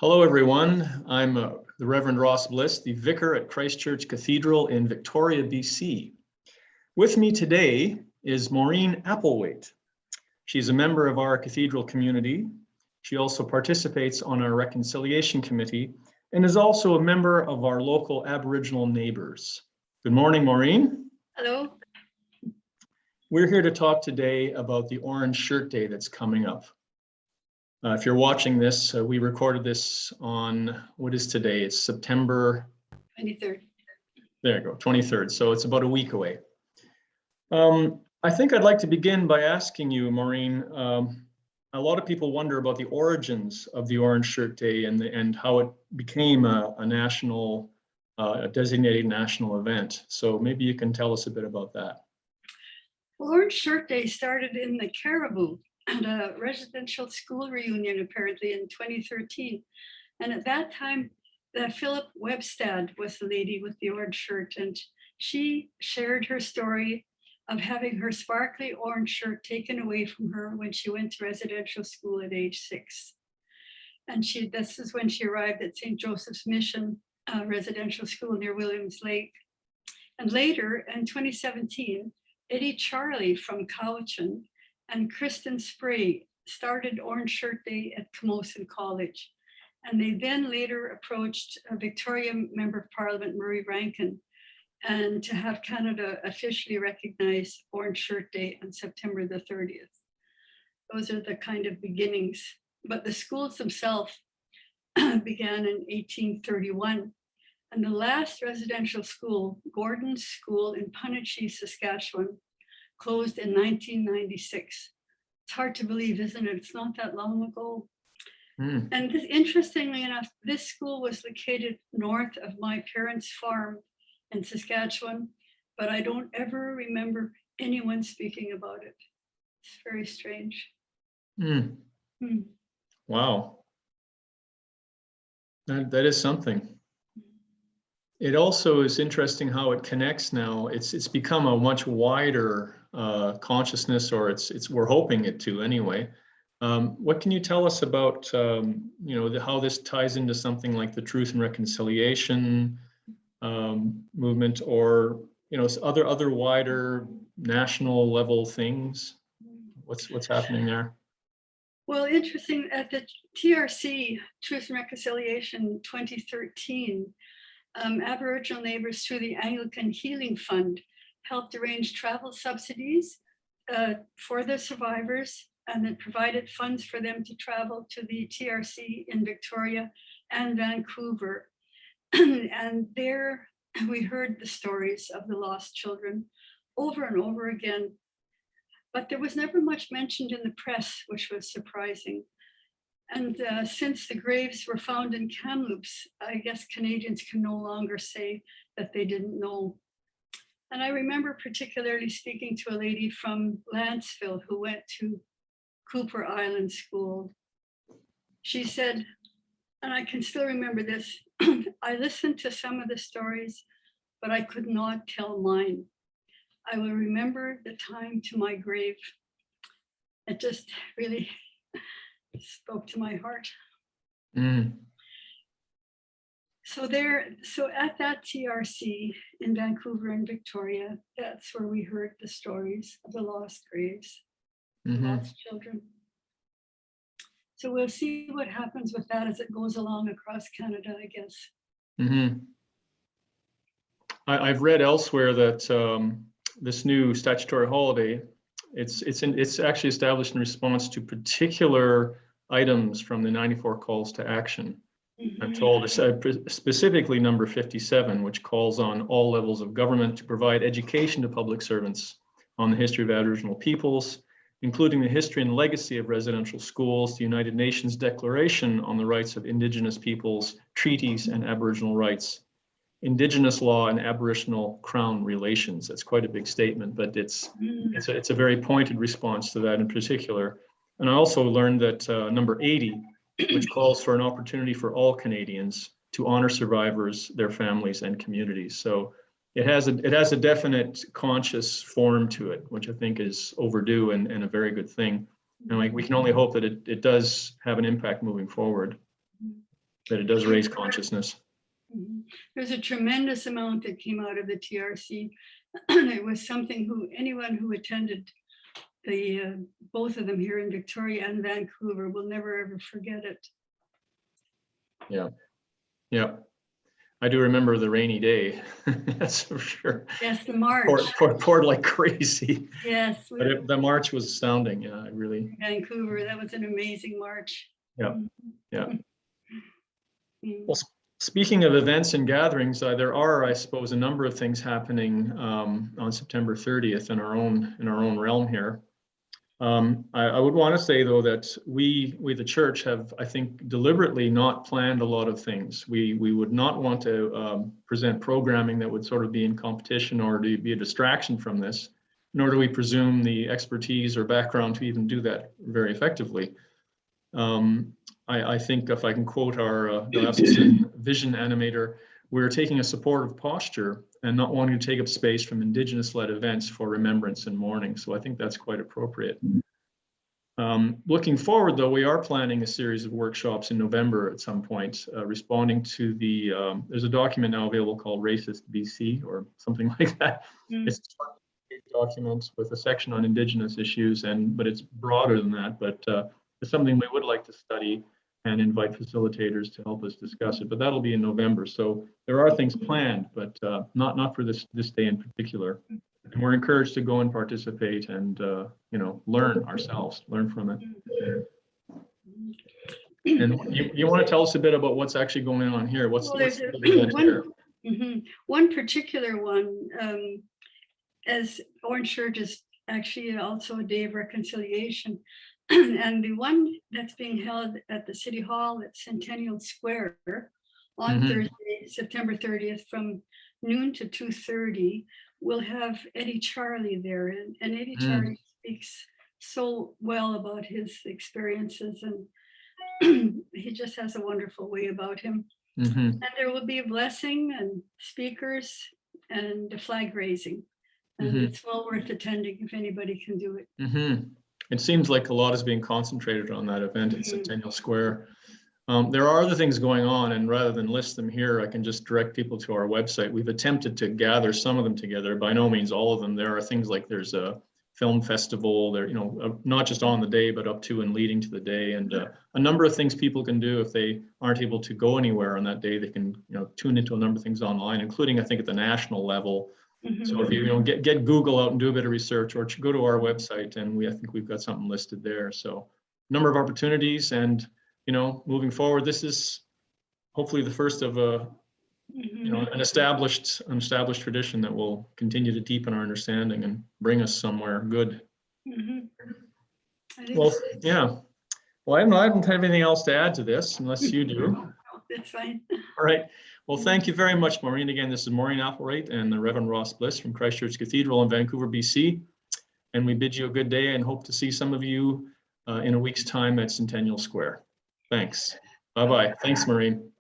Hello, everyone. I'm the Reverend Ross Bliss, the Vicar at Christ Church Cathedral in Victoria, BC. With me today is Maureen Applewhaite. She's a member of our cathedral community. She also participates on our reconciliation committee and is also a member of our local Aboriginal neighbors. Good morning, Maureen. Hello. We're here to talk today about the Orange Shirt Day that's coming up. If you're watching this, we recorded this on, what is today? It's September 23rd. There you go, 23rd. So it's about a week away. I think I'd like to begin by asking you, Maureen, a lot of people wonder about the origins of the Orange Shirt Day and how it became a national, a designated national event. So maybe you can tell us a bit about that. Well, Orange Shirt Day started in the Caribou at a residential school reunion, apparently in 2013. And at that time, Philip Webstad was the lady with the orange shirt, and she shared her story of having her sparkly orange shirt taken away from her when she went to residential school at age 6. And this is when she arrived at St. Joseph's Mission residential school near Williams Lake. And later, in 2017, Eddie Charlie from Cowichan and Kristen Spray started Orange Shirt Day at Camosun College. And they then later approached a Victoria Member of Parliament, Murray Rankin, and to have Canada officially recognize Orange Shirt Day on September the 30th. Those are the kind of beginnings. But the schools themselves began in 1831. And the last residential school, Gordon's School in Punachie, Saskatchewan, closed in 1996. It's hard to believe, isn't it? It's not that long ago. And interestingly enough, this school was located north of my parents' farm in Saskatchewan, but I don't ever remember anyone speaking about it. It's very strange. Wow. That is something. It also is interesting how it connects now. It's become a much wider consciousness, or we're hoping it to anyway. What can you tell us about how this ties into something like the Truth and Reconciliation movement, or other wider national level things? What's happening there? Well, interesting, at the TRC, Truth and Reconciliation 2013, Aboriginal neighbors through the Anglican Healing Fund helped arrange travel subsidies for the survivors, and it provided funds for them to travel to the TRC in Victoria and Vancouver. And there we heard the stories of the lost children over and over again. But there was never much mentioned in the press, which was surprising. And since the graves were found in Kamloops, I guess Canadians can no longer say that they didn't know. And I remember particularly speaking to a lady from Lanceville who went to Cooper Island School. She said, and I can still remember this, I listened to some of the stories, but I could not tell mine. I will remember the time to my grave. It just really spoke to my heart. So at that TRC in Vancouver and Victoria, that's where we heard the stories of the lost graves, lost children. So we'll see what happens with that as it goes along across Canada, I guess. I've read elsewhere that this new statutory holiday, it's actually established in response to particular items from the 94 calls to action. I'm told specifically number 57, which calls on all levels of government to provide education to public servants on the history of Aboriginal peoples, including the history and legacy of residential schools, the United Nations Declaration on the Rights of Indigenous Peoples, treaties and Aboriginal rights, Indigenous law and Aboriginal Crown relations. That's quite a big statement, but it's a very pointed response to that in particular. And I also learned that number 80, which calls for an opportunity for all Canadians to honor survivors, their families, and communities. So it has a definite conscious form to it, which I think is overdue and a very good thing. And we can only hope that it does have an impact moving forward. it does raise consciousness. There's a tremendous amount that came out of the TRC. It was something anyone who attended both of them here in Victoria and Vancouver will never ever forget it. Yeah. Yeah. I do remember the rainy day. That's for sure. Yes, the march. Poured like crazy. Yes. But the march was astounding. Yeah, really. Vancouver, that was an amazing march. Yeah. Yeah. Well, speaking of events and gatherings, there are, I suppose, a number of things happening on September 30th in our own realm here. I would want to say, though, that we the church have, I think, deliberately not planned a lot of things. We would not want to present programming that would sort of be in competition or to be a distraction from this, nor do we presume the expertise or background to even do that very effectively. I think, if I can quote our diocesan vision animator, we're taking a supportive posture and not wanting to take up space from Indigenous-led events for remembrance and mourning. So I think that's quite appropriate. Looking forward, though, we are planning a series of workshops in November at some point, responding to there's a document now available called Racist BC or something like that. It's a document with a section on Indigenous issues, but it's broader than that, but it's something we would like to study and invite facilitators to help us discuss it. But that'll be in November. So there are things planned, but not for this day in particular. And we're encouraged to go and participate and learn ourselves, learn from it. And you want to tell us a bit about what's actually going on here? What's the event here? One particular one, as Orange Church is actually also a day of reconciliation. And the one that's being held at the City Hall at Centennial Square on Thursday, September 30th from noon to 2:30, we'll have Eddie Charlie there. And Eddie Charlie speaks so well about his experiences, and he just has a wonderful way about him. And there will be a blessing and speakers and a flag raising. And it's well worth attending if anybody can do it. It seems like a lot is being concentrated on that event at Centennial Square. There are other things going on, and rather than list them here, I can just direct people to our website. We've attempted to gather some of them together, by no means all of them. There are things like there's a film festival there, not just on the day, but up to and leading to the day, and a number of things people can do if they aren't able to go anywhere on that day. They can tune into a number of things online, including, I think, at the national level. So if you get Google out and do a bit of research, or go to our website, and I think we've got something listed there. So number of opportunities, and moving forward, this is hopefully the first of an established tradition that will continue to deepen our understanding and bring us somewhere good. Well, yeah. Well, I don't have anything else to add to this, unless you do. That's fine. All right. Well, thank you very much, Maureen. Again, this is Maureen Applewhaite and the Reverend Ross Bliss from Christ Church Cathedral in Vancouver, BC. And we bid you a good day and hope to see some of you in a week's time at Centennial Square. Thanks. Bye-bye. Thanks, Maureen.